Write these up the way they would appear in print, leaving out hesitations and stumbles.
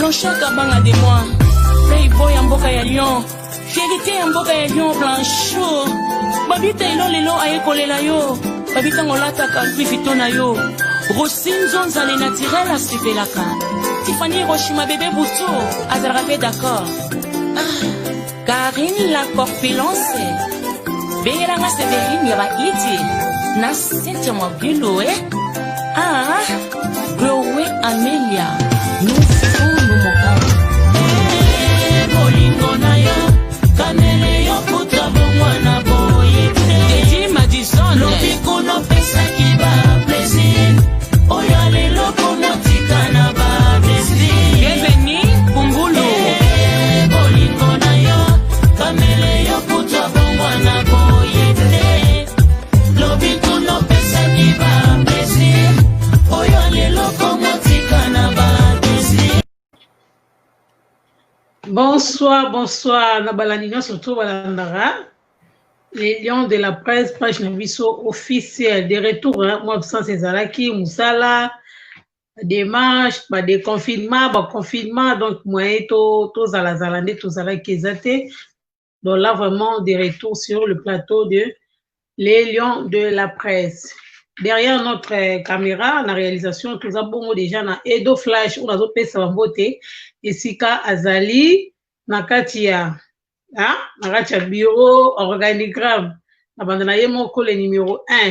Blanchard Kabanga de moi. Playboy en boka ya Lyon. Vérité en boka ya Lyon Blanchot. Babita ilo lelo ayekolela yo. Babita ngolata kalpi fitona yo. Rosine Zonzale naturel a sepelaka. Tiffany Roshima bébé Bouto. Azarape d'accord. Karine la corpulence. Beyelanga Sévérine yaba iti. Na Cynthia Mobilo Chloé Amélia. Nous vivons nous mourons. Bolingo na yo. Kamele yo puta bongwana boye. Dedi Madison. Lopiko no pesa ki ba plaisir. Oya lelo komotika na ba plaisir. Bienvenue Kumbulu. Bolingo na yo. Kamele yo puta bongwana boye. Lopiko no pesa ki ba plaisir. Oya lelo komotika na ba plaisir. Bonsoir, bonsoir, Nabalanina, surtout Balandara. Les lions de la presse, page Naviso officiel. De retour, moi, absent Césaraki, Moussala, démarche, déconfinement, confinement, donc, moi, tous à la Zalande, tous à la Kézate. Donc là, vraiment, des retours sur le plateau de Les lions de la presse. Derrière notre caméra, la réalisation, tout ça, bon, déjà, na Edo Flash, on a d'autres personnes en beauté. Esika Azali, Nakatia, Nakatia bureau, organigramme, Nabandanaye Moko, le numéro 1,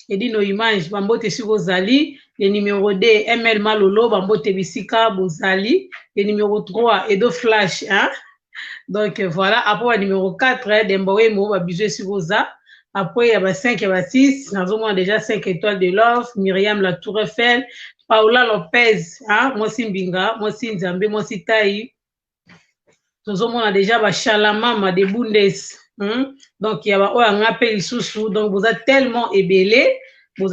et dit nos images, Bambote Sugozali, le numéro 2, ML Malolo, Bambote Bisika Bozali, le numéro 3, Edo Flash, Donc voilà, après le numéro 4, Demboé Mo, Babizé Sugoza. Après, il y a 5 et 6, nous avons déjà 5 étoiles de l'offre, Myriam La Tour Eiffel, Paola Lopez, moi si Mbinga, moi si Nzambe, moi si Taï. Nous avons déjà Chalamama de Bundes. Donc, il y a un appel sous, donc vous êtes tellement ébélés, donc,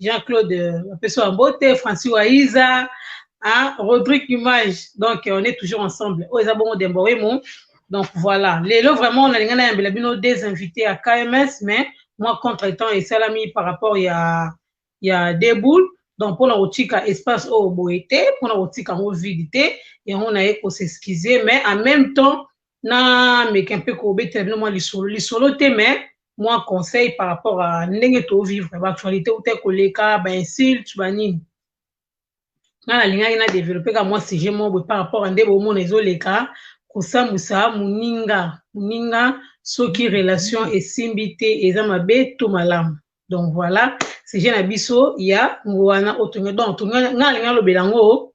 Jean-Claude, Francis Waïza, Rodrigue Image, donc on est toujours ensemble. Donc voilà, les lots vraiment on a des invités à KMS, mais moi contre-temps et Salami par rapport il y a des boules, donc pour la rotika espace au boité, pour la rotika mobilité et on a éco s'excuser, mais en même temps na mais qu'un peu courbe tellement les solo mais moi conseil par rapport à n'engeto vivre l'actualité ou tel koleka ba insulte banine. Na linga ina développer comme moi si j'ai mon par rapport à ndebo mon ezoleka kosamusa muninga soki relation et simbité eza mabe to malamu. Donc voilà, c'est j'ai na biso ya ngwana otonga donc nga linga lo belango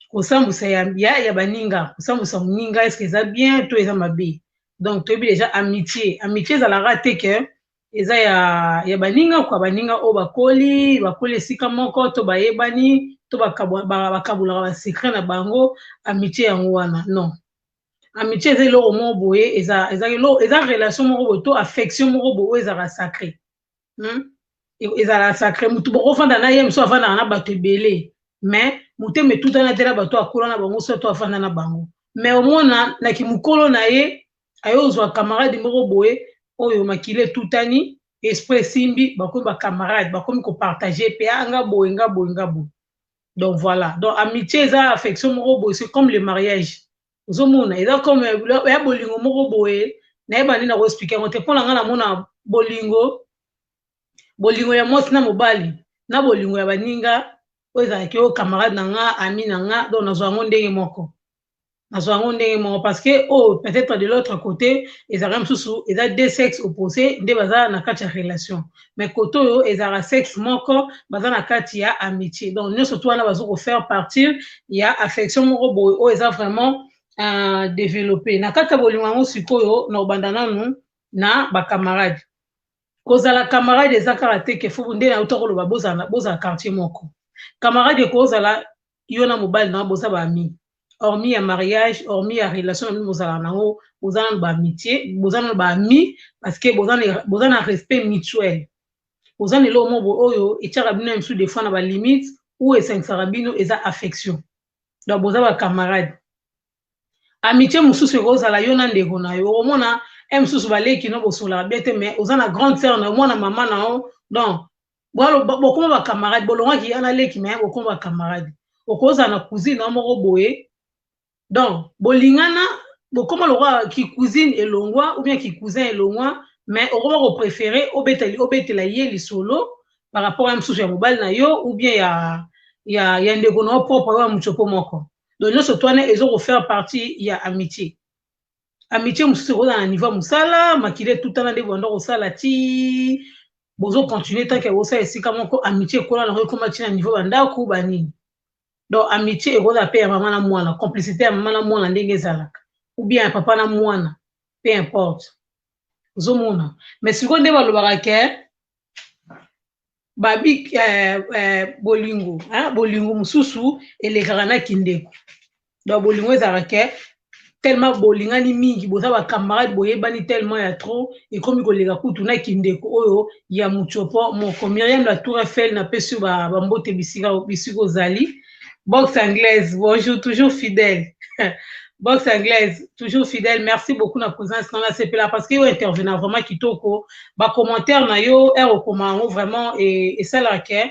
kosamusa ya baninga kosamusa muninga est-ce que eza bien to eza mabe. Donc tu déjà amitié za la rate que eza ya baninga kwa baninga o bakoli sika moko to bayebani to bakabula ba secret na bango amitié yango wana non amitié c'est lo mo boye eza relation moko to affection moko boye eza sacré eza la sacré mutu boko fanda na yem so afanda na bato belé mais mutu me tout na tela bato akola na bango so to afanda na bango mais au moins na ki mukolo na ye ayo zo camarade moko boye oyo makile tutani esprit simbi bakomi ba camarade bakomi ko partager pe nga boye. Donc voilà, donc amitié et affection moko c'est comme le mariage. Zomona, eza comme ya bolingo moko boye, na yeba nina ko expliquer on te pona nga na mona bolingo ya mwasi na mobali, na bolingo ya baninga, oza ke o camarade na nga, ami na nga, donc nazo ngo ndenge moko. Parce que peut-être de l'autre côté, ils ont deux sexes opposés, ils ont na kati relation. Mais côté ils ont sexe moko, baza na kati ya amitié. Donc nous surtout on va faire partir, il y a affection moko ils ont vraiment développé. Na kati bolingo sikoyo na bandana nous na ba camarade. Koza la camarade des karaté que faut ndé na utoko lo boza quartier moko. Camarade koza la yona mobile na boza ba ami. Hormis un mariage, hormis une relation, vous avez amitié, vous avez amis, parce que vous avez un respect mutuel. Vous avez l'homme oyo et tcharabino sous des fois na ba limite ou et cinq sarabino et ça affection. Donc vous avez camarade. Amitié mususu ko za la yona ndeko na yo. Omona mususu baleki no bosola bete mais vous avez grande sœur na mwana maman na o. Donc Bon, comment va camarade, bolonga qui ana leki mais comment va camarade. Okoza na cousine na moko boye. Donc, bolingana, comment le roi qui cousine et longwa ou bien qui cousin et longwa, mais au roi préféré obetela yé li solo par rapport à msusu ya mobile na yo ou bien ya ndeko na propre wa muchopo moko. Donc nous surtout ils faire partie ya amitié. Amitié msusu na niveau musala, makile tout temps ndeko ndo sala ti bozo continuer tant que bosa esika moko amitié kola na rekoma ti na niveau bandako banini. Donc amitié ekoza pe ya mama na mwana, complicité ya mama na mwana ndenge ezalaka ou bien ya papa na mwana, peu importe. Ozomona. Mais sikoyo nde balobaka ke babi bolingo, hein, bolingo mususu elekaka na kindeko. Donc bolingo ezalaka ke tellement bolingani mingi boza ba camarade boyebani tellement ya trop et comme koleka kutu na kindeko oyo ya muchopo moko. Myriam la Tour Eiffel na pesu ba mbote bisika zali. Boxe anglaise, bonjour, toujours fidèle. Boxe anglaise, toujours fidèle. Merci beaucoup na présence dans la CPLA parce que yo intervenant vraiment kitoko. Ba commentaire na yo recommande vraiment et ça la ke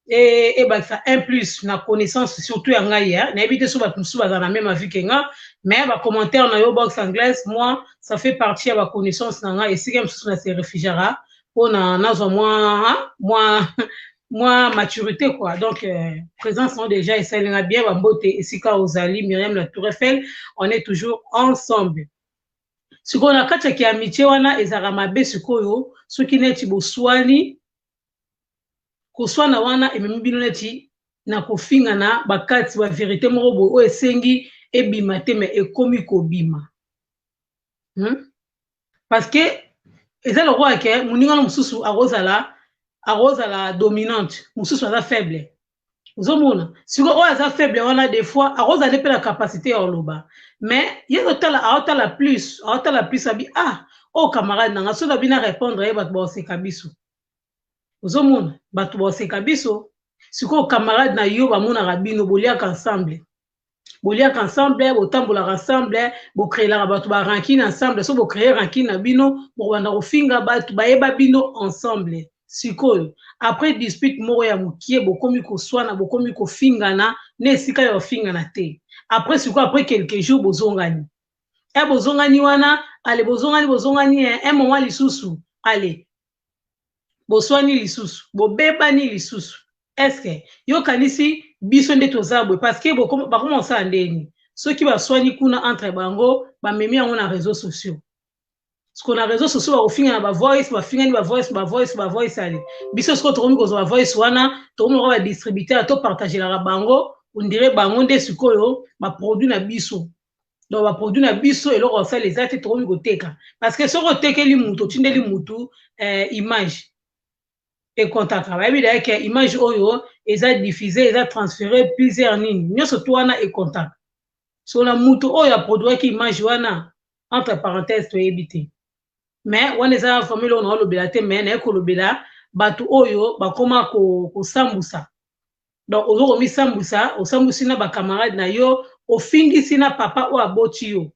et bah ça un plus na connaissance surtout ya ngai hein. Na éviter so ba musu ba na même avis que nga mais ba commentaire na yo boxe anglaise moi ça fait partie de ma connaissance na nga et si comme ça se réfugiera pour na nazo moi maturité quoi donc présence sont déjà et ça l'a bien bambote et sika ozali Myriam la Tour Eiffel on est toujours ensemble siko na kati ya amitié wana ezaka mabe sikoyo soki neti boswani koswana wana ememi bino neti na kofinga na bakati ba vérité moko boye o esengi ebima te mais ekomi kobima parce que eza lokwa ke moninga na mosusu arozala dominante mususu aza faible ozomona siko oyo aza faible wana des fois arozala pe la capacité ya oloba mais ye aotala plus abi oh camarade nanga so bina répondre ye bato baoseka biso ozomona bato baoseka biso siko camarade na yo bamonaka bino boliaka ensemble botambolaka ensemble bocréelaka bato barankine ensemble so bocréer rankine na bino bokobanda kofinga bato bayeba bino ensemble sikoyo après dispute moko ya mokie bokomi koswana bokomi kofingana na esika ya ofingana te après sikoyo après quelques jours bozongani bozongani wana ale bozongani un moment lisusu ale boswani lisusu bobebani lisusu eske yokanisi biso nde toza boye parce que bakoma osala ndeni soki baswani kuna entre bango bamemi yango na réseaux sociaux siko na réseaux sociaux bakofingana bafingani bavoice ale biso siko tokomi kozwa bavoice wana tokomi lokola badistributeur topartagelaka bango ondire bango nde sikoyo baproduit na biso donc baproduit na biso eloko osala eza te tokomi koteka parce que soki otekeli mutu otindeli mutu image ekontaka bayebi daye ke image oyo eza diffusé eza transféré plusieurs nini nyonso to wana ekontaka so na mutu oyo aproduiraki image wana entre parenthèse toyebi te mais wana eza formule oyo naolobela te mais naye kolobela bato oyo bakoma kosambusa donc ozokomisambusa osambusi na bakamarade na yo ofingisi na papa oyo aboti yo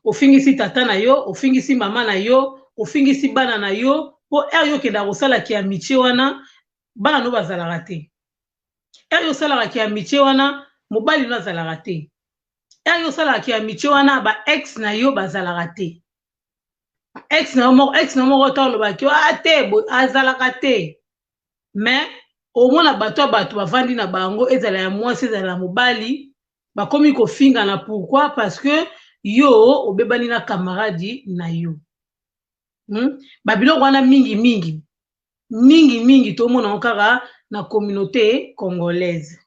ofingisi tata na yo ofingisi mama na yo ofingisi bana na yo po yo kenda kosalaki amitié wana bana no bazalaka te yo osalaka amitié wana mobali no azalaka te yo osalaka amitié wana ba ex na yo bazalaka te ex na moko tolobaki te azalaka te mais omona bato bavandi na bango ezala ya mwasi ezala ya mobali bakomi kofingana pourquoi parce que yo obebani na camarade na yo babiloko wana mingi tomona kaka na communauté congolaise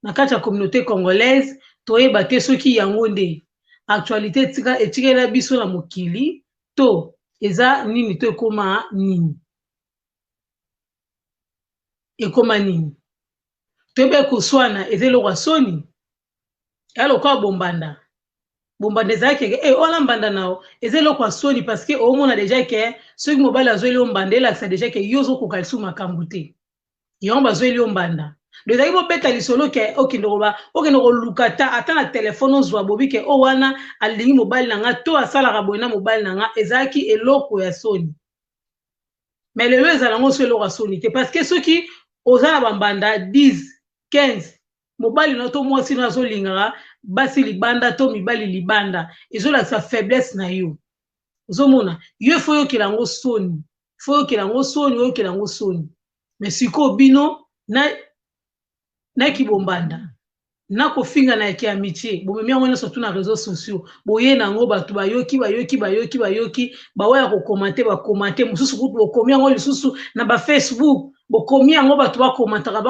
na kati ya communauté congolaise toyeba te soki yango nde actualité etikela biso na mokili to eza nini to ekoma nini toyeba koswana eza eloko ya soni eloko bombanda ezalaki wana mbanda nao eza eloko ya soni parce que omona déjà ke soki mobali azweli yo mbanda elakisa déjà ke yo ozokoka lisu makambo te yango bazweli yo mbanda donc ezalaki bobeta lisolo ke okende koluka ata na telefone ozwa bobi ke o wana alingi mobali na nga to asalaka boye na mobali na nga ezalaki eloko ya soni mais le lois alango sur leur sonité parce que ceux qui osana bambanda 10 15 mobali na to mwasi na zo lingara basi libanda to mibali libanda ezola sa faiblesse na yo ozomona yo foyo kelango soni foyo kelango soni yo kelango soni mais siko bino na kibombanda na kofinga na ki amitié bomemi yango nyonso na réseaux sociaux boye nango bato bayoki baoya kokomante bakomante mosusu kutu bokomi yango lisusu na bafacebook bokomi yango bato bakomataka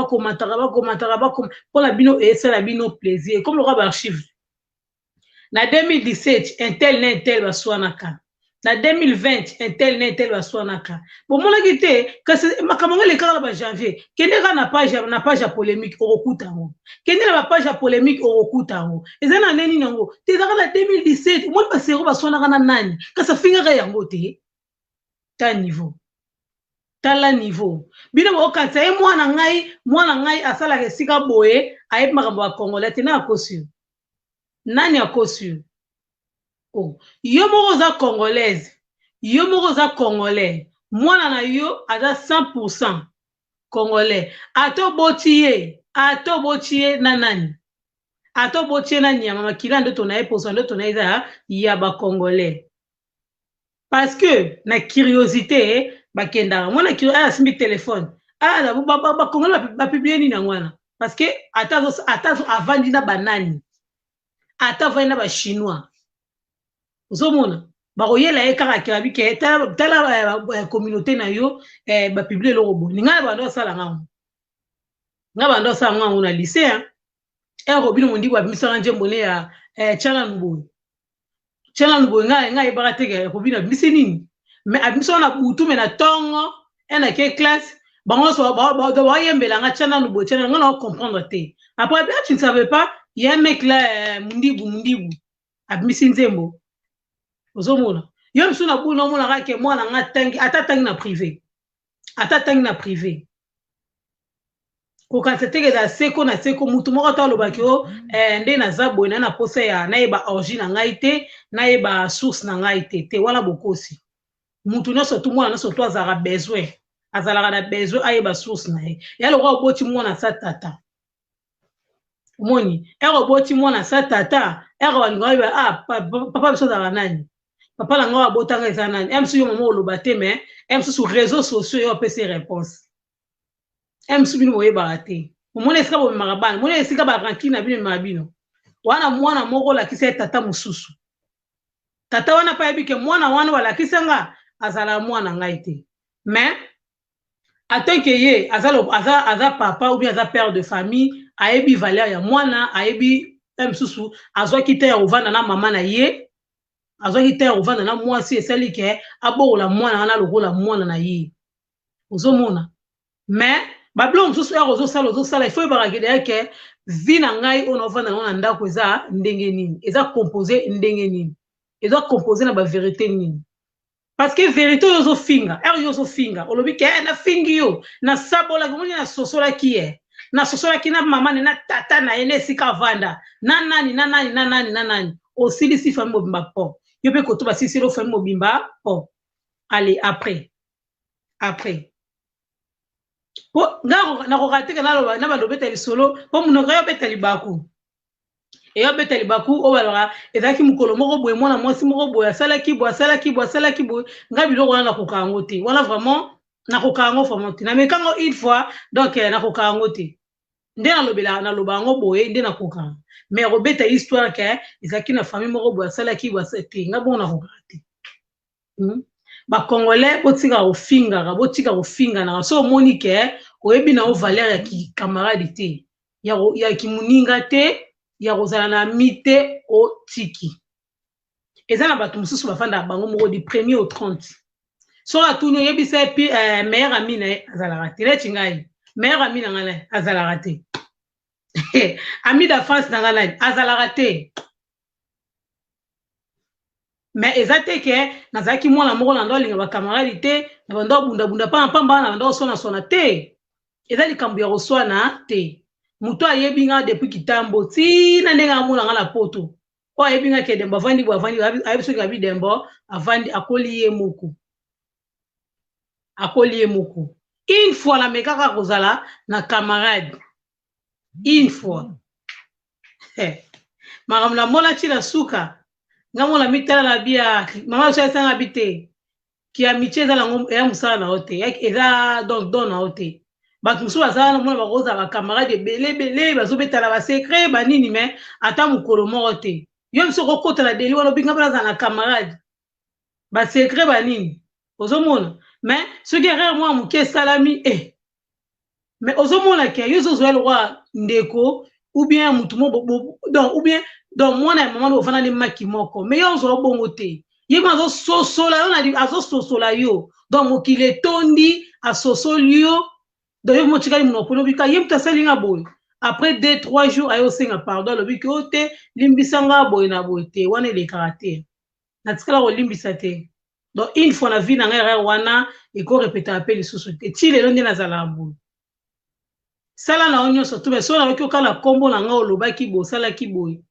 mpona bino esala bino plaisir comme loka baarchive na 2017 intel na intel baswanaka na 2020 intel na intel baswanaka bomonaki te kasi makambo ngo elekaka na bajanvier kende kaka na page ya polémique okokuta yango kende na bapage ya polémique okokuta yango eza na neni nango te ezaka na 2017 omoni basero baswanaka na nani kasi afingaka yango te tala niveau bino bokanisa ye mwana ngai asalaka esika boye ayebi makambo ya congolais te na akosi nani akosi oh. Yo moko za congolaise yo moko za congolais mwana na yo aza 100% congolais ato botiye na nani ato botiye na nyama makila ndo tonaye poso ndo tonaye za ya ba congolais parce que na curiosité bakendaka mwana kiro ala simbi téléphone ala ba congolais ba publier ni na mwana parce que atazo avandi na banani atavandi na ba chinois ozomona bakoyela ye kaka kirabi ke tala communauté na yo bapublie eloko boye ninga bando asala ngango nga bando asala ngango na lycée erobino mondiko abimisaka njembone ya Tchana Nuboye nga yebaka teke robino abimisi nini mais abimisaka na butu me na tongo na ke classe bango nyonso bayembelanga Tchana Nuboye nga na comprendre te après tu ne savais pas il y a un mec là mundibu abimisi nzembo ozomona yo msu na buna mona kake mwana nga tangi atatangi na privé ko kanse teke za seko na seko mutu moko ta lobaki o nde na zabo na posa ya na yeba origine ngai te na yeba source na ngai te wala bokosi mutu nyonso tu mwana nyonso tu azala besoin na besoin ayeba source na ye ya lokwa oboti mwana sa tata omoni oboti mwana sa tata balinga papa biso azala nani papa na nga abotanga eza nani msu yo mama oloba te mais msu sur réseaux sociaux yo apesi réponse msu bino boyebaka te omona esika bomemaka bana mona esika barankine na bino emaka bino wana mwana moko olakisa ye tata mosusu tata wana pa yebi ke mwana wana balakisa nga azala mwana ngai te mais atanke ye aza papa ou bien aza père de famille ayebi valeur ya mwana ayebi msusu azwaki te ya kovanda na mama na ye azwaki te ya kovanda na mwasi esali ke abokola mwana wana lokola mwana na ye ozomona mais babilo mosusu ya ozosala ifo yebaka kede yake vi na ngai oyo naovanda nango na ndako eza ndenge nini eza compose ndenge nini eza compose na baverité nini parce que vérité oyo ozofinga ere yo ozofinga olobi ke nafingi yo nasabolaki omoni nasosolaki ye nasosolaki na mama ne na tata na ye na esika avanda na nani osilisi fami mobimba po yo mpe koto basiliseli ofami mobimba po allez après po nga nakoka teke na balobeta lisolo po monoko yobeta libaku eyobeta libaku oyo balaka ezalaki mokolo moko boye mwana mwasi moko boye asalaki boye nga biloko wana nakoka yango te wana vraiment nakoka yango vraiment te namekango une fois donc nakoka yango te nde naloba yango boye nde nakoka mais robeta histoire ke ezalaki na famille moko boye asalaki te nga bongo nakoka te bakongolais botika kofingana so omoni ke oyebi na o valeur ya kikamarade te ya kimuninga te ya kozala na ami te otiki eza na bato mosusu bafanda bango moko du 1er au 30 so atuni oyebisa epi meilleur ami na ye azalaka te leti ngai meilleur ami na ngai azalaka te ami d'enfance na ngai azalaka te mais eza te ke nazalaki mwana moko na ndo alinga bakamaradi te na bando abundabunda pamba na bando osona te eza likambo ya koswana te muto ayebi nga depuis kitambo tina ndenge amona nga na poto o ayebi nga ke dembo avandi ayebi soki abi dembo avandi akoli ye moko akoli moko. Une fois la mekaka kozala na camarade. Une fois. Maram la mona tila suka. Ngamo la mitala la bia. Mama so esanga bite. Ki amitié za lango ya musala na ote. Eza donc don na ote. Batu musu bazala mona bakoza ba camarade belé bazo betala ba secret ba nini mais ata mukolo moko te. Yo mso kokota la deli wana binga bana na camarade. Ba secret ba nini. Ozomona. Mais ce qui est moi muke salami mais ozomona ke yo zo zo roi ndeko ou bien mutumo donc ou bien donc moi na maman do fana ni maki moko mais yo zo bongo te ye mazo sosola yo na di azo sosola yo donc mokile tondi a sosolio donc yo motikali monopolo bika ye mtasalinga boy après 2-3 jours ayo senga pardon le bika ote limbisanga boy na boy te wana le karaté na tikala ko limbisa te. Donc une fois la vie na ngara wana et ko répéter appel les sous et ti le londe na zalambu sala na onyo surtout mais so na ko kala kombo na nga olobaki bo sala ki boy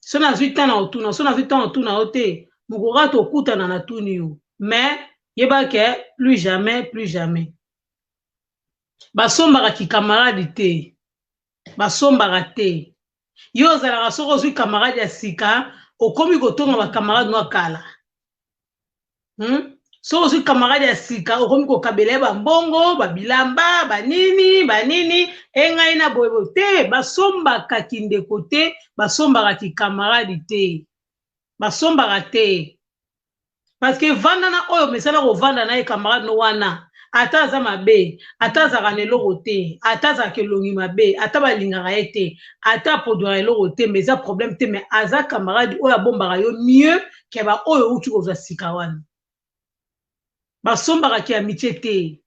so na 8 ans na otuna so na 8 ans otuna ote mukora to kutana na tuni yo mais yeba ke plus jamais basomba ki camarade te basomba te yo zala soko zu camarade ya sika okomi kotonga ba camarade no kala. So osu camarade ya sika okomi ko kabele ba mbongo ba bilamba ba nini engai na boyebo te basomba ka kindeko te basomba ki camarade te basomba te parce que vanda na oyo mesala ko vanda na e camarade no wana ata za mabe ata za kanelo te ata za kelongi mabe ata balingaka ete ata podwa elo te mais ça problème te mais aza camarade oyo bomba yo mieux ke ba oyo utu ko za sika wana. Basomba ki amitié te.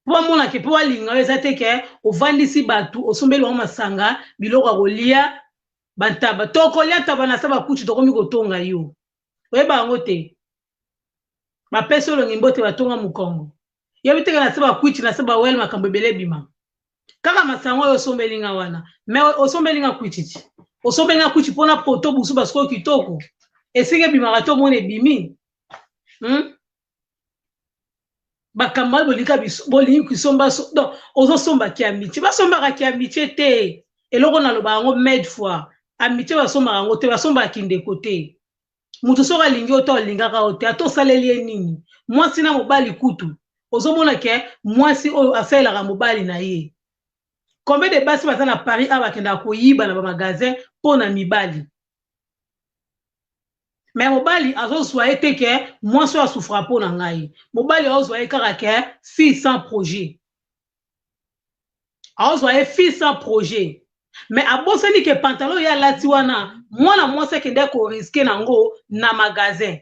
Pour mona ke po alinga eza te ke ovandisi batu osombeli wa masanga biloko kolia bantaba to kolia taba na saba kuchi to komi kotonga yo. Oyeba ngo te. Ba peso lo ngimbote batonga mukongo. Yebi te na saba kuchi na saba wel makambo bele bima. Kaka masango yo sombeli nga wana. Mais osombeli nga kuchi. Osombeli nga kuchi pona poto busu basko kitoko. Esenge bima rato mone bimi. Bakamala bolika bolingi kisomba donc ozo somba ki amitié basomba ki amitié te eloko na loba ngo med fois amitié basomba ngo te basomba ki ndeko te mutu soka lingi oto lingaka ote ato saleli nini mwasi na mobali kutu ozo mona ke mwasi o afela ka mobali na ye combien de basi basa na Paris aba kenda ko yiba na ba magasin pona mibali. Mais mobali azo soye te ke moi so souffra po na ngai mobali azo soye kaka ke fille sans projet azo soye fille sans projet mais abosani ke pantalon ya lati wana mwana mwasi kende ko risquer nango na magasin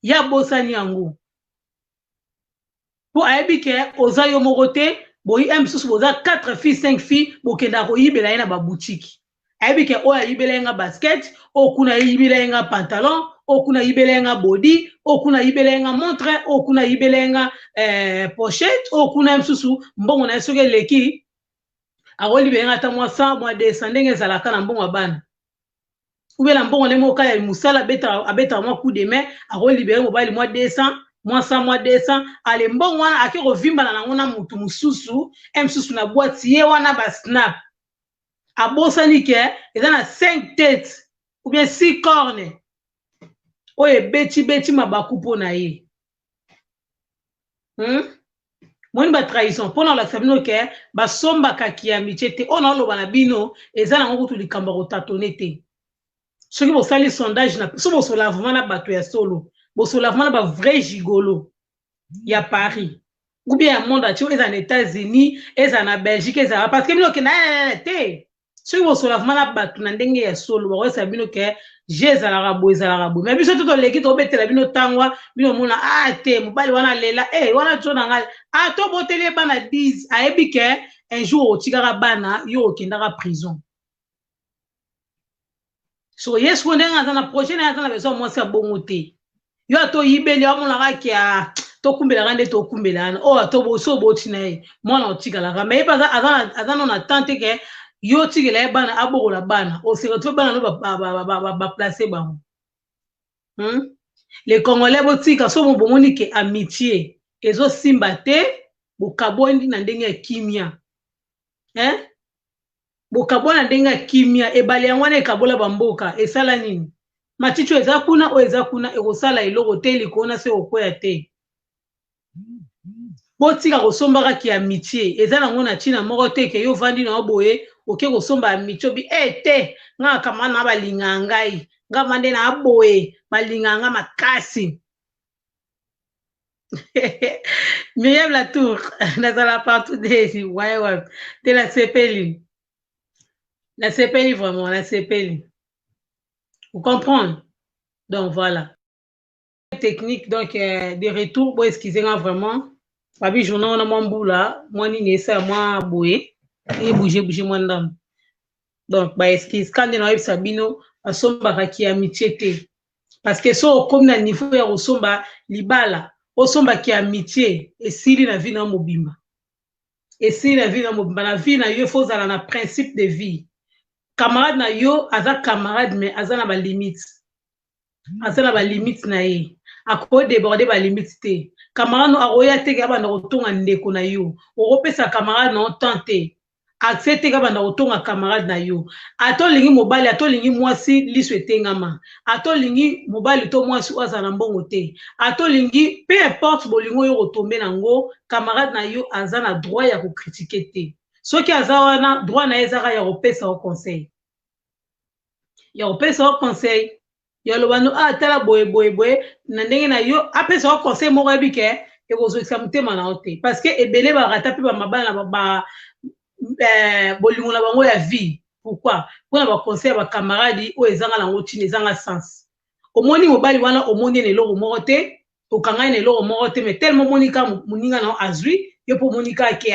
ya bosani yango po ayebi ke oza yo moko te boyi msusu boza 4 filles 5 filles bokenda ko yibela na ba boutique ayebi ke oya yibela nga basket okuna yibela nga pantalon okuna yibelenga body okuna yibelenga montre okuna yibelenga pochette okuna msusu mbongo na soke leki akoli benga ta mwa 100 mwa 200 ndenge zalaka na mbongo bana ubela mbongo ne moka ya musala abeta mwa coup de main akoli benga mobali mwa 200 mwa 100 mwa 200 ale mbongo wana akiko vimba na ngona mutu mususu msusu na boîte ye wana ba snap abosani ke eza na 5 têtes ou bien 6 cornes. Oye beti mabaku pona ye. Moni ba trahison pona la sabino ke ba somba ki amitié te ona lo bana bino ezana ngo kutu likamba ko tatone te. Soki bo sali sondage na so bo sola vraiment na bato ya solo. Bo sola vraiment ba vrai gigolo ya Paris. Ou bien ya monde ati eza na États-Unis, eza na Belgique, eza parce que bino ke na te. Soki bo sola vraiment na bato na ndenge ya solo ba sabino ke jezala boy mais biso to leki to betela bino tangwa bino mona te mobali wana lela wana tona ngai to botele bana 10 ayebi ke un jour otikaka bana yo okendaka prison so yes wonde nga na prochaine nga na beso mwasi ya bongo te yo ato yibeli amona ka kia to kumbela kande to kumbela to boso botina ye mwana otikala ka mais pas azana na tante ke yo tigela bana abokola bana o se retrouve bana no ba placer bango. Les Congolais botika so mo bomoni ke amitié ezo simba te bokabondi na ndenge ya kimia bokabona ndenge ya kimia ebale yango wana ekabola bamboka esala nini matiti eza kuna oyo eza kuna ekosala eloko te likona se okoya te botika kosomba kaki ya amitié eza nango na ntina moko te ke yo vandi na boye oke kosomba amitié obi te nga kama na balinga ngai nga vande na boye balinga nga makasi Myriam Latour nazala partout des ouais de la sepeli vraiment la sepeli vous comprenez donc voilà technique donc des retours bon excusez-moi vraiment babi journée on a mon boula moi ni nessa moi boye et bouger moi ndam donc ba excuse quand on a sabino asomba ki amitié te parce que so comme na niveau ya osomba libala osomba ki amitié esili na vie na mobimba esili na vie na mobimba na vie na yo faut zala na principe de vie camarade na yo aza camarade mais aza na ba limite na ye ako déborder ba limite te camarade no aroya te ka banda kotonga ndeko na yo okopesa camarade na tante accepte ka banda kotonga camarade na yo atolingi mobali atolingi mwasi liso etengama atolingi mobali to mwasi oza na mbongo te atolingi peu importe bolingo yo kotombe nango camarade na yo aza na droit ya kocritiquer te soki aza wana droit na ezaka ya kopesa au conseil ya lobano tala boye na ndenge na yo apesa au conseil moko ebike ekozokisa motema na yo te parce que ebele barata pe ba mabala na bolingo na bango ya vie pourquoi mpona baconseil ya bacamaradi oyo ezanga nango ntina ezanga sens omoni mobali wana omoni na eloko moko te okangai na eloko moko te mais tellement monika moninga na yo azwi yo mpo monika ke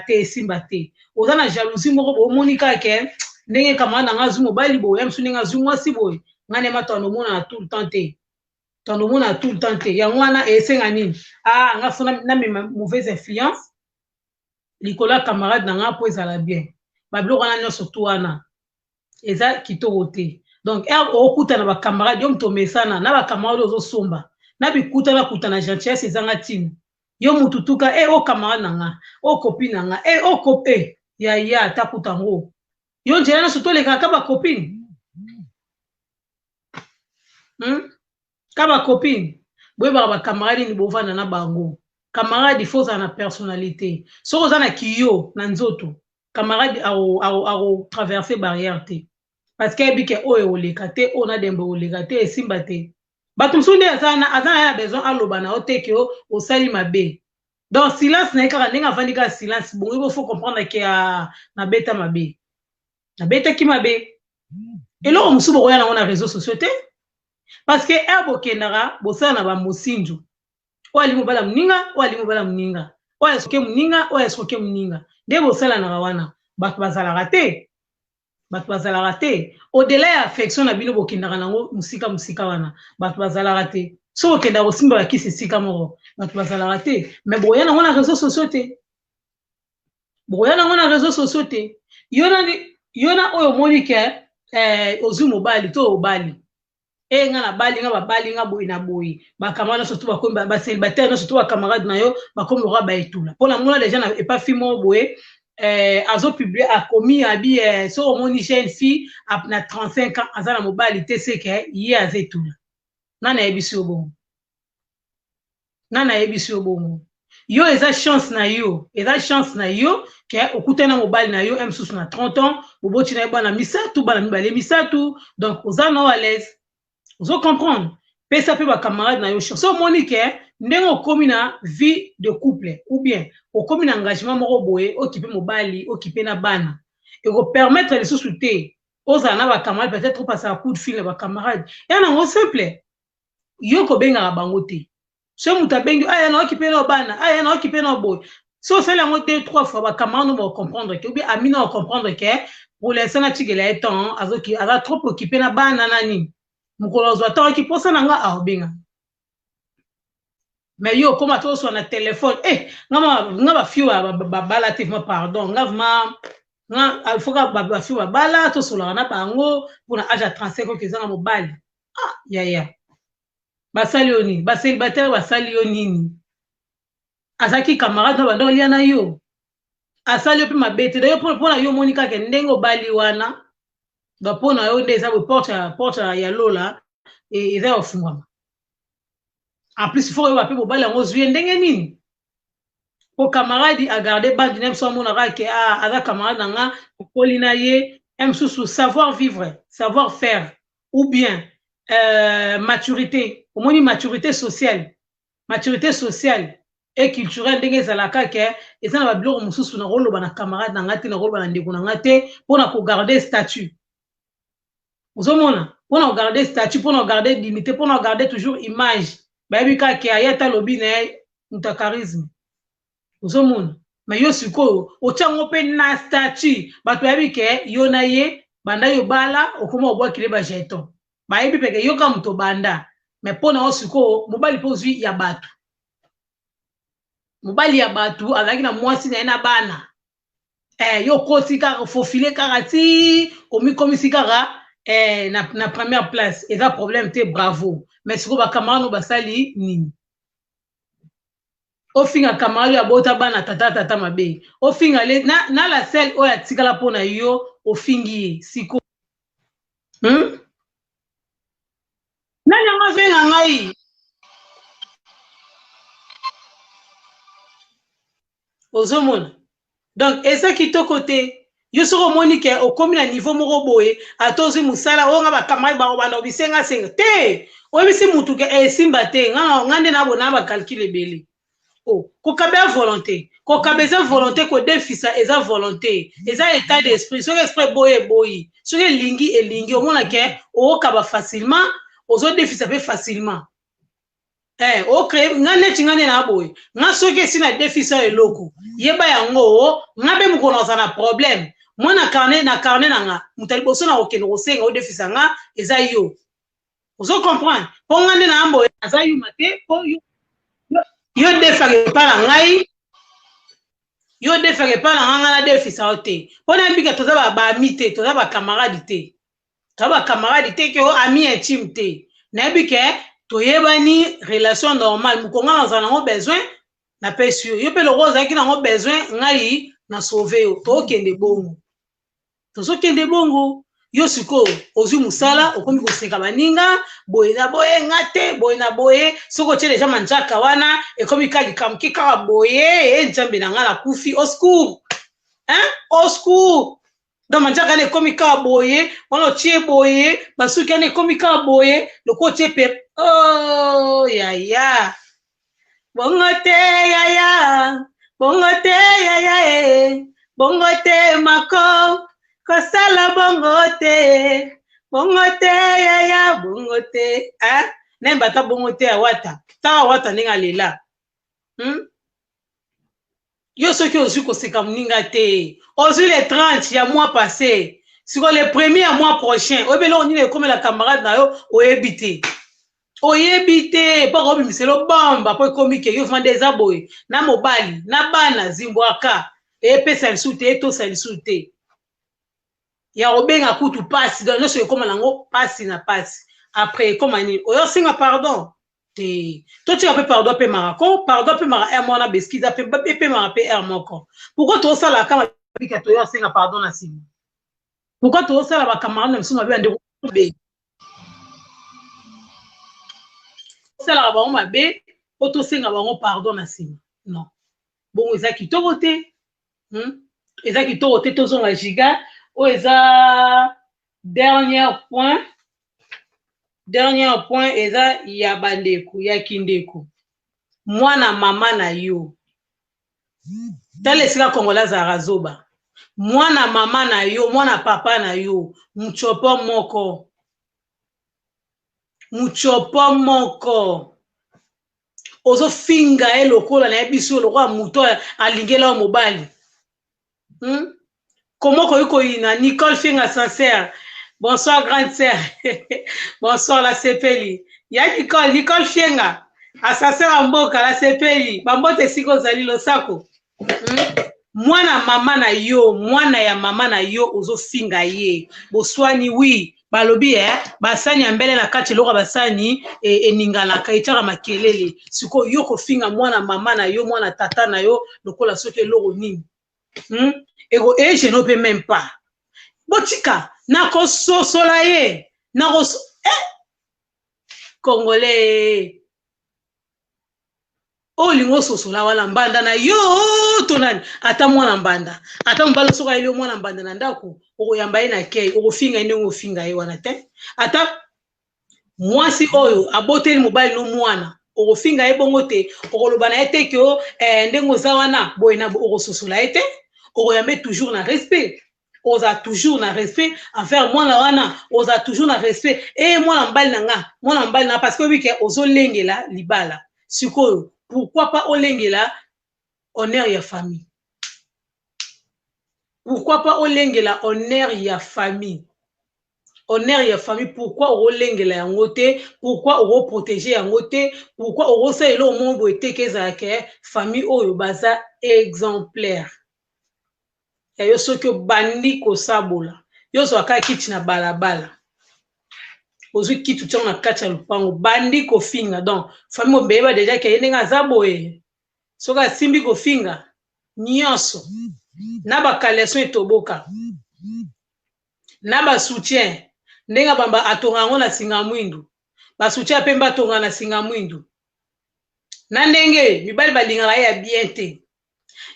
te esimba te oza na jalousie moko bomonika ke ndenge camarade nanga azwi mobali boye mosu ndenge azwi mwasi boye nga nema twandomona tout le temps te yango wana esenga nini nga fo namema mauvaise influence likolo ya camarade na nga mpo ezala bien babiloko wana nyonso tu wana eza kitoko te donc okutana na bacamarade yo moto omesana na bacamarade ozosomba na bikutana kutana gentillesse ezanga ntina yo motu tuka o camarade na nga o copine na nga o ya takuta ngo yo nzela nyonso tolekaka ka bacopine ka bacopine boyebaka bacamarade ni bovanda na bango camarade faut ozala na personnalité soki oza na kiyo na nzoto camarade akotraverse barrière te parce que ayebi ke oyo oleka te oyo na dembe oleka te esimba te bato mosusu nde aza na besoin aloba na yo te ke osali mabe donc silence na ye kaka ndenge avandi kaka silence bongo ibo faut comprendre ke nabeta mabe nabetaki mabe eloko mosusu bokoya nango na réseau sociaux te parce que bokendaka bosala na bamosinjo oyo ali mobala moninga oyo ali mobala moninga oyo esoke moninga oyo esoke moninga nde bosalanaka wana bato bazalaka te au-delà ya affection na bino bokendaka nango mosika wana bato bazalaka te so okendaka kosimba bakisi esika moko bato bazalaka te mais boya nango na réseau sociaux te yo na oyo omoni ke ozwi mobali to obali nga na bali nga babali nga boye na boye bacamarade nyonso tu bakomi bacélibataire nyonso tu bacamarade na yo bakomi lokola baetula mpona mona deja na epafi moko boye azopublie akomi abi so omoni jeune fille na 35 ans aza na mobali te seke ye aza etula nana yebisi yo bongo yo eza chance na yo ke okutana mobali na yo mosusu na 30 ans boboti na ye bana misatu bana mibale misatu donc oza no à l'aise ozo comprendre pesa pe bacamarade na yo so omoni ke ndenge okomi na vie de couple ou bien okomi na engagement moko boye okipe mobali okipe na bana ekopermettre lisusu te ozala na bacamarade peut-être opasaka coup de fil na bacamarade ya nango simple yo kobengaka bango te so moto abengi na okipe na bana na okipe na boye so osali yango 2-3 fois bacamarade no bacomprendre ke ou bien ami na ocomprendre ke pour l'instant natikela ye temps aza trop okipe na bana nani mokolo ozwa ntango kiposa na nga aobenga mais yo okoma toswa na telefone nga bafio babala te vraimen pardon nga alfoka bafio babala tosolaka na bango mpona age ya 35 oyo ezanga mobali yaya basali yo nini bacélibataire basali yo nini azaki camarade na bando lia na yo asali yo pe mabete d'ailleurs pour na yo monika ke ndenge obali wana ba pona yo nde eza porte ya lola et eza ofungama en plus faut yo ba pe bobali yango zuye ndenge nini pour camarade a garder bande nem so mona ka ke aza camarade nanga okoli na ye sous savoir vivre savoir faire ou bien maturité au moins maturité sociale et culturelle ndenge ezalaka ke eza na babiloko mosusu na koloba na camarade na nga te na koloba na ndeko na nga te mpona kogarder statut ozomona mpona kogarder statut mpona kogarder dignité mpona kogarder toujours image bayebi kaka ke ayata lobi na ye muta charisme ozomona mais yo sikoyo otiango mpe na statut bato bayebi ke yo na ye banda yo bala okoma obwakile bajeton bayebi peke yo ka moto banda mais mpona yo sikoyo mobali mpe ozwi ya bato mobali ya bato azalaki na mwasi na ye na bana yo koti kaka fofile kaka ti omikomisi kaka na première place eza problème te bravo mais sikoyo bakamarade no basali nini ofinga camarade ya bota bana tata mabe ofinga na la selle oyo atikala mpona yo ofingi ye sikoyo nani yango avenga ngai ozomona donc eza kitoko te yo soko omoni ke okomi na niveau moko boye ata ozwi mosala oyo nga bacamarade bakobanda obisenga senga te oyebisi mutu ke esimba te nga nde nabona bacalcule ebele kokabe ya volonté kokabe eza volonté kodefisa eza volonté eza état d'esprit soki esprit boyi soki elingi omona ke okaba facilement ozodefisa mpe facilement ocrée nga neti nga nde na boye nga soki esi na defisa eloko yeba yango nga mpe mokolo aza na problème moi na carnet na nga moto liboso na kokende kosenga odefisa nga eza yo ozo comprendre mpo nga nde na boye aza yuma te mpo yo defaka epa na ngai yo defaka epa na nga na defisa yo te mpo na mbika toza baami te toza bacamarade te toza bacamarade te ke o ami intime te nayebi ke toyebani relation normale mokonga nazala nango besoin napesi yo mpe loko ozalaki nango besoin ngai na sauve yo tokende bongo tozokende bongo yo sikoyo ozwi mosala okomi koseka baninga boye na boye nga te boye na boye soki otie deja manjaka wana ekomi kalikamuki kaka boye nzambe na nga nakufi au secours au secours donc manjaka wana ekomi kaka boye wana otie boye basuki wana ekomi kaka boye loko otie pe yaya bongo te yaya bongo te yaya bongo te mako kosala bongo te yaya bongo te nemba ta bongo te awata ta awata ndenge alela yo soki ozwi koseka moninga te ozwi le 30 ya mois passé siko le premier ya mois prochain oyebeli onini ekomela camarade na yo oyebi te mpo kobimisela obamba mpo ekomi ke yo fanda eza boye na mobali na bana zimbwaka epesa lisu te etosa lisu te ya obenga kutu pasi donc nyonso ekoma nango pasi na pasi après ekoma nini oyosinga pardon te totika mpe pardon mpe maka pardon mpe maka r mwana beskiza mpe maka mpe r moko pourkoi tosalaka mabika toyosinga pardon na nsima pourkoi tosala bakamarade na biso mabe ya ndeko be osalaka bango mabe po tosenga bango pardon na nsima non bongo eza kitoko te tozonga giga oyo eza dernier point eza ya bandeko ya kindeko mwana mama na yo tala esika kongola azalaka zoba mwana mama na yo mwana papa na yo muchopo moko ozofinga ye lokola na ye biso lokola moto alingela yo mobali comment koyina Nicole Finga sincère bonsoir grande sœur bonsoir la sepeli ya Nicole Finga asasera mboka la sepeli bambote siko zali losako mwana mama na yo mwana ya mama na yo ozofinga ye boswani wi balobi basani ya mbele na kati eloko basani eninganaka etiaka makelele sikoyo yo kofinga mwana mama na yo mwana tata na yo lokola soki eloko nini je ne peux même pas botika nakososola ye Congolais olingo sosola wala mbanda na yo tonani ata mwana mbanda ata mbalo soka ile mwana mbanda na ndako okoyamba ye na kei okofinga ndenge ofinga ye wana te ata mwasi oyo aboteli mobali no mwana okofinga ye bongo te okoloba na ye te ke ndenge oza wana boye na okososola ye te okoyambe toujours na respect oza toujours na respect envers mwana wana oza toujours na respect mwana mbali na parce que oui ke ozolengela libala sikoyo pourquoi pas olengela honneur ya famille? Pourquoi pas olengela honneur ya famille? Honneur ya famille, pourquoi olengela yango te? Pourquoi o protéger yango te? Pourquoi o sa elo mombo etekeza ke famille oyo baza exemplaire? Ya yo soki bandi ko sabola. Yo so aka kiti na balabala. Ozwi kitu tshanga na kati ya lupango bandi ko finga donc famille obeba déjà ke yenga zaboye soka simbi ko finga nyonso na ba kaleson etoboka na ba soutien ndenga bamba atonga ngo na singa mwindu ba soutien pemba tonga na singa mwindu na ndenge mibali balingala ya bien te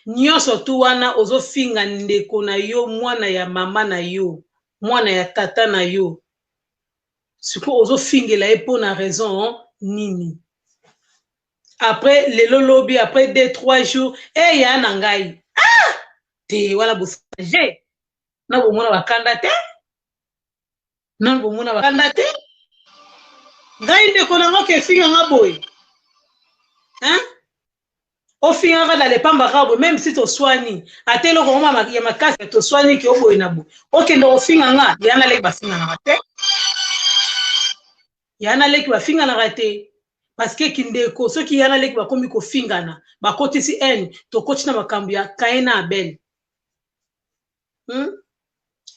nyonso tu wana ozo finga ndeko na yo mwana ya mama na yo mwana ya tata na yo siko ozo fingela e pour na raison nini après le lolobi après 2-3 jours ya na ngai te wala bosaje na bomona bakanda te ngai ndeko na ngo ke finga ngaboy o finga ga le pamba rabo même si to swani atelo ko mama ya makasi to swani ke oboy na bo okende o finga nga yana le bafinga na te yana leki bafinga na rate parce que kindeko soki yana leki bakomi ko fingana bakotisi to kotina makambo ya Kaina Abel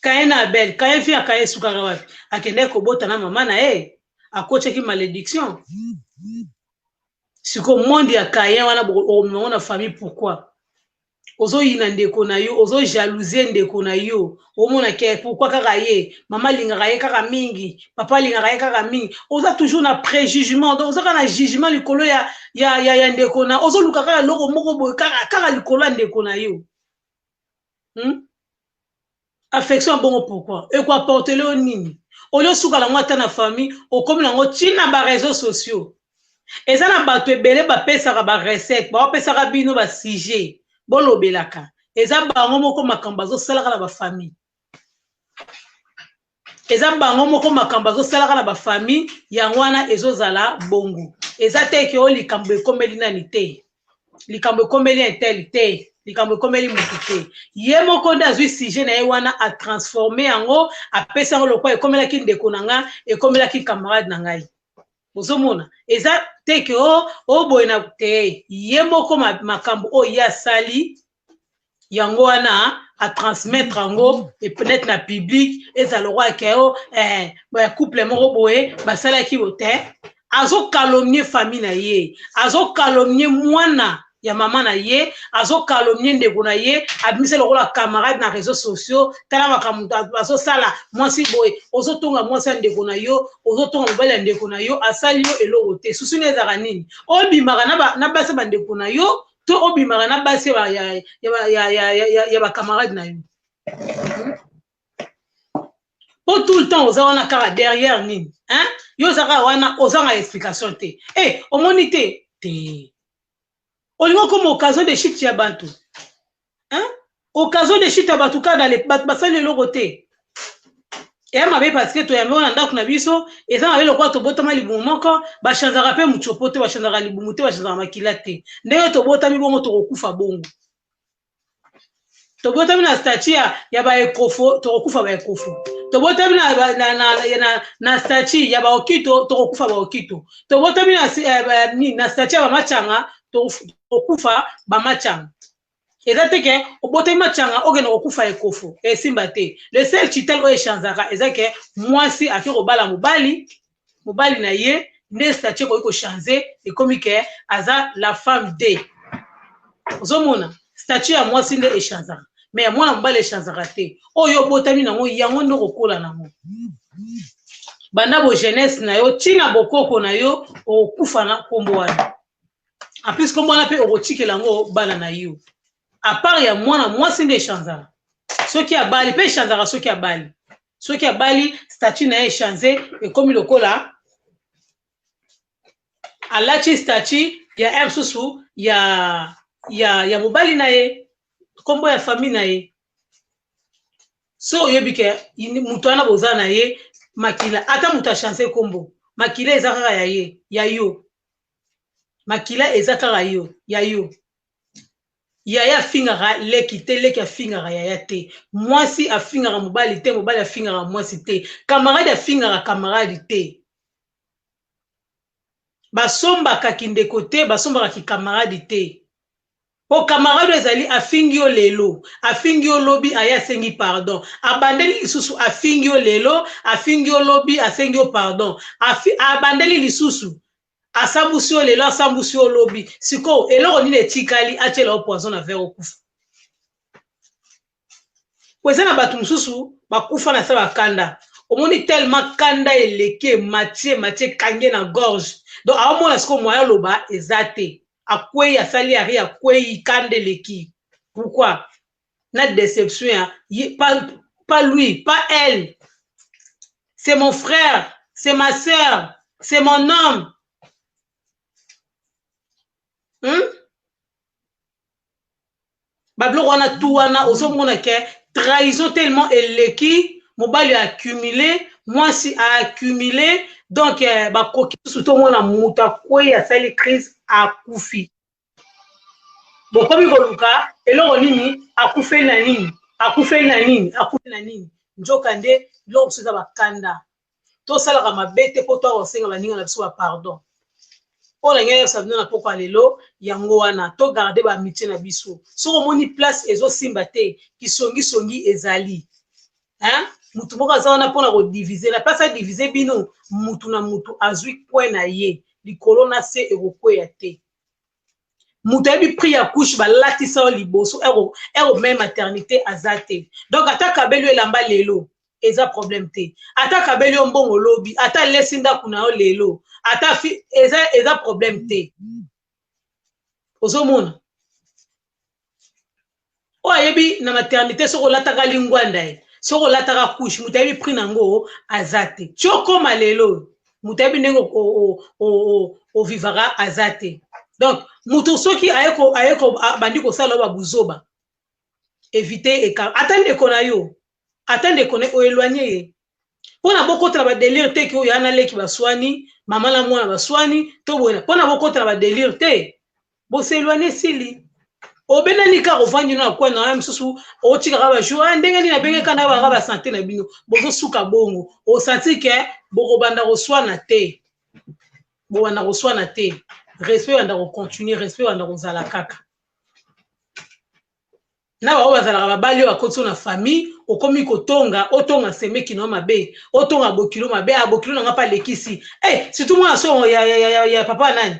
Kaina Abel Kain fi akaye sukara wapi akende ko bota na mama na akoche ki malédiction siko monde ya Kain wana na famille pourquoi ozo yina ndeko na yo ozo jalouser ndeko na yo omona ke pourquoi kaka ye mama lingaka ye kaka mingi papa lingaka ye kaka mingi oza toujours na préjugement donc oza na jugement likolo ya ndeko na ozo luka kaka loko moko boy kaka likolo ya ndeko na yo affection bongo pourquoi et quoi porter le nini olio suka la ngata na famille okomi na ngo tina ba réseaux sociaux eza na bato ebele ba pesa ba recette ba pesa ka bino ba sujet bolo belaka eza bango moko makambo azosalaka na ba famille eza bango moko makambo azosalaka na ba famille yango wana ezozala bongo eza te ke o likambo ekomeli nani te likambo ekomeli intel te likambo ekomeli mutu te ye moko nde azwi sujet na ye wana a transformer yango apesa yango lokwa ekomelaki ndeko na nga ekomelaki camarade na ngai ozomona eza te ke o boye na te ye moko makambo o ya sali yango wana a transmettre yango et peut-être na public eza le roi ke ba couple moko boye basala ki bote azo calomnier famille na ye azo calomnier mwana ya mama na ye azo calomnier ndeko na ye abimisa lokola camarade na réseaux sociaux tala makambo azo sala mwasi boye ozo tonga mwasi ndeko na yo ozo tonga mobali ndeko na yo asali yo eloko te susu nezaka nini obimaka na basi ba ndeko na yo to obimaka na basi ya ba camarade na yo pour tout le temps oza wana kaka derrière nini yo zaka wana ozanga explication te omoni te olingo comme occasion de chute ya bantu occasion de chute ya bantu kada le basali eloko te mabe parce que toyambe wana ndako na biso eza mabe lokwa tobotama libumu moko bachanzaka mpe muchopo te bachanzaka libumu te bachanzaka makila te ndenge tobotami bongo tokokufa bongo tobotami na statue ya baekofo tokokufa baekofo tobotami na statue ya baokito tokokufa baokito tobotami na statue ya bamachanga tokufa bamachanga Ezate ke obotema changa ogena okufa ekofo esimba te. Le seul titel o echanzaka ezake mwasi aki robala mobali na ye ne statue ko changer et comme que aza la femme de. Ozomona statue ya mwasi nde echanzaka mais mwana mobali echanzaka te. Oyo botami nango yango ndo kokola nango. Banda bo jeunesse na yo tina bokoko na yo okufa na kombo wana. En plus kombo wana pe okotikela ngo bana na yo. À part ya mwana mwasi nde echanzaka. Soki abali pe echanzaka soki abali. Soki abali statue na ye echanze ekomi lokola alati statue ya msusu ya mobali na ye kombo ya famille na ye. So oyebi ke mutu wana boza na ye makila ata mutu achanze kombo makila eza kaka ya ye ya yo. Makila eza kaka yo ya yo. Yaya fingara leki te leki afingara yaya te. Mwasi afingara mobali te mobali afingara mwasi te. Camarade afingara camarade te. Basomba kakindeko te basomba ki camarade te. Po camarade ezali afingi yo lelo, afingi yo lobi aya sengi pardon. Abandeli lisusu afingi yo lelo, afingi yo lobi asengi yo pardon. Abandeli lisusu asambusi yo lelo asambusi yo lobi. Siko eloko nini etikali achela o poison na verre okufa. Kwezana batu mususu bakufa na sa bakanda. Omoni tellement kanda eleke matie kange na gorge. Donc aomona siko moya loba ezate. Akwei asali ari akwei kande leki. Pourquoi? Na déception pas lui, pas elle. C'est mon frère, c'est ma sœur, c'est mon homme. Bablo wana tout wana ozomona ke trahison tellement eleki mobali a accumulé mwasi a accumulé donc ba koki surtout mona muta kwei asali crise akufi. Bon comme koluka eloko nini akufe na nini akufe na nini akufe na nini njoka nde loko soza bakanda to sala ka mabete po to osenga baninga na biso ba pardon. Ola ngaya sabina na poko alelo yango wana to garder ba amitié na biso. So moni place ezo simba te ki songi ezali. Hein? Mutu moko azana pona ko diviser la place a diviser bino mutu na mutu azwi kwe na ye likolo na se ekokwe ya te. Mutu ebi pris ya couche ba latisa o liboso ero même maternité azate. Donc ataka belu elamba lelo eza problème te. Ataka belu mbongo lobi ata lesinda kuna o lelo ata fi eza problème te. Ozomona o ayebi na maternité soko lataka lingwanda e soko lataka couche mutu ebi pris nango azate. Choko malelo mutu ebi nengo o vivara azate. Donc mutu soki ayeko bandi ko sala ba buzoba éviter écart attendre kona yo attendre kona o éloigner ye pona boko tra ba délire te ki o yana leki baswani mama la mwana baswani to bona pona boko tra ba délire te bo s'éloigner sili obenani ka rovanyi na kwa na msusu o tika ba joie ndenge ni na benge kana ba santé na bino bozo suka bongo o senti ke boko banda roswana te bo banda roswana te. Respect wanda ko continuer respect wanda ko zala kaka na ba bazala ba bali ba kotso na famille okomi kotonga otonga semeki no mabe otonga bokilo mabe abokilo na ngapa lekisi surtout moi so ya papa nani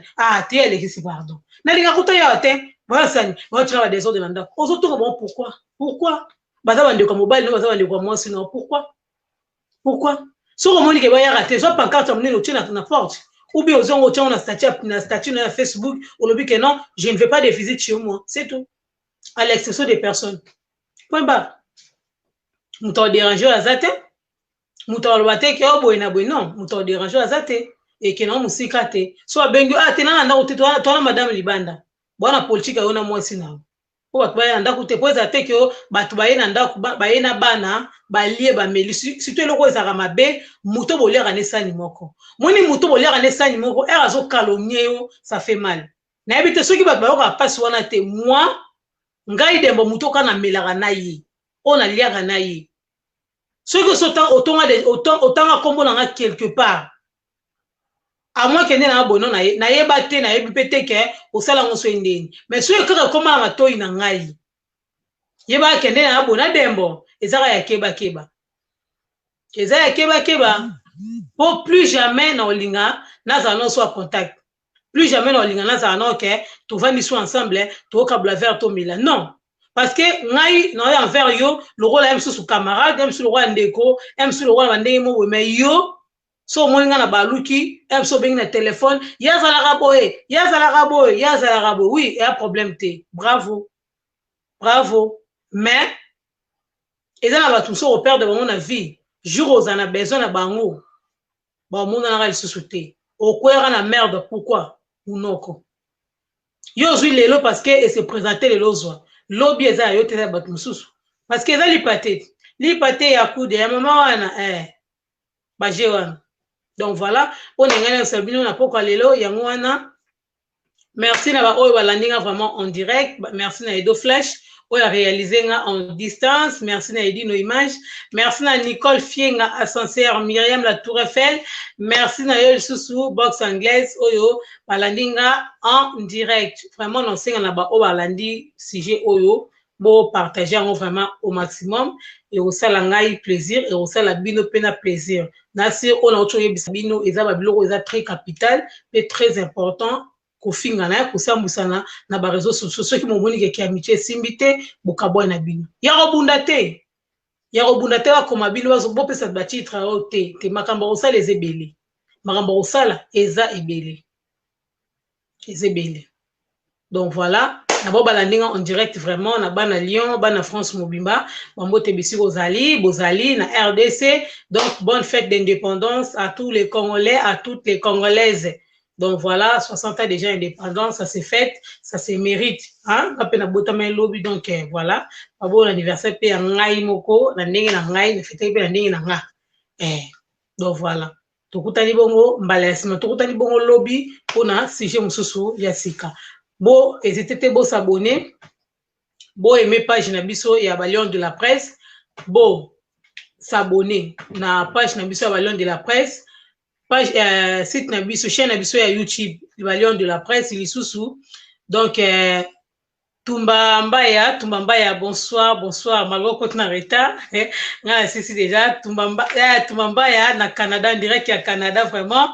te lekisi pardon na linga kota ya te voilà ça on tira ba désordre na ndako ozotonga bon pourquoi baza bande ko mobile no baza bande ko mwasi no pourquoi so ko moni ke ba ya raté so pancarte amene no tina na porte. Ou bien aux gens on a statut na Facebook on dit que non je ne vais pas de visite chez moi c'est tout à l'exception des personnes point barre muto déranger azate muto lobate ke oboina boy non muto déranger azate et que non musikate so abengi tena na ndako to madame libanda bwana politique yona mwasi na o batba ya ndako te poza te ke batu bayena ndako bayena bana balie ba meli surtout eloko ezaka mabe muto bolera nesani moko moni muto bolera nesani moko erazo calomnier yo ça fait mal na ebite soki batu bayoka passe wana te moi ngai dembo muto kana melaka na ye ona liaka na ye soki sotan autant kombo na quelque part à moins que na bono na yeba te na yebi pete ke osala ngoso ndeni mais soki kaka koma na toyi na ngai Yeba kende na bona dembo ezaka ya keba keba. Eza ya keba keba. Pour plus jamais na olinga na za no soit contact. Plus jamais na olinga na za no que tu vas ni soit ensemble, tu okabla vers to mila. Non. Parce que ngai na envers yo, le rôle aime sous camarade, aime sous le roi ndeko, aime sous le roi bandé mo mais yo so moninga na baluki, aime so bing na téléphone, ya za la raboye, ya za la raboye, ya za la raboye. Oui, il y a problème té. Bravo. Bravo. Mais et ça va tout ça au père de mon avis. Jour aux en a besoin na bango. Bon mon na ra sous-souté. Au quoi na merde pourquoi? Unoko. Yo zui lelo parce que et se présenter les lozwa. Lobby eza yo tete bat mususu. Parce que eza lipate ya coup de maman wana ba jewan. Donc voilà, on engana sabino na poko lelo yango wana. Merci na ba oyo balandinga vraiment en direct. Merci na Edo Flash. On a réalisé en distance. Merci na Edino Image. Merci na Nicole Fienga Ascenseur, Myriam La Tour Eiffel. Merci na Yoel Sousou Box Anglaise Oyo balandinga en direct. Vraiment non singa na ba o balandi sujet Oyo bo partager vraiment au maximum et au salangai plaisir et au salabino pena plaisir. Na si on a autre bino eza ba biloko eza très capital et très important. Kofinga na kusambusana na ba réseaux sociaux ceux qui m'ont moni que amitié simbité bokabwa na bino ya robunda te wa koma bino bazo bopesa ba titre o te makambo osala ezebele makambo osala eza ebele donc voilà na bo balandinga en direct vraiment na bana Lyon bana France mobimba bambote bisi bozali na RDC. Donc bonne fête d'indépendance à tous les Congolais, à toutes les Congolaises. Donc voilà, 60 ans déjà indépendance, ça s'est fait, ça se mérite. Hein? Donc voilà, bon anniversaire pe ngai moko na ndenge na ngai na fete pe na ndenge na nga. Donc voilà. Tokutani bongo mbalesima, tokutani bongo lobby pona sujet mususu ya sika. Bo ezitete bo s'abonner, bo aimer page na biso ya ba Lion de la Presse, bo s'abonner na page na biso ya ba Lion de la Presse. Page site na biso chaîne na biso ya YouTube le Lion de la Presse lisusu. Donc Tumba Mbaya bonsoir malgré qu'on a retard nga sisi déjà Tumba Mbaya na Canada en direct à Canada vraiment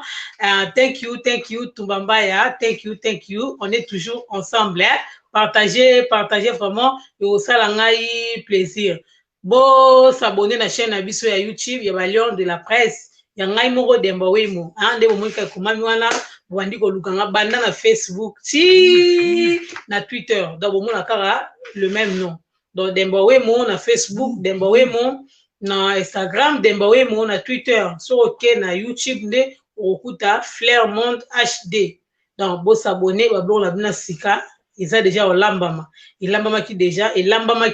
thank you Tumba Mbaya, thank you, on est toujours ensemble partagez vraiment et au salangai plaisir bo s'abonner na chaîne na biso ya YouTube ya Lion de la Presse ya ngai moko demba wemo ande bo mwika komami wana bwandi ko lukanga banda na Facebook ti na Twitter donc bo mona kara le même nom donc demba wemo na Facebook demba wemo na Instagram demba wemo na Twitter so ok na YouTube nde okuta Flair Monde HD. Donc bo s'abonner ba bon la bina sika eza déjà olambama ilambama ki déjà elambama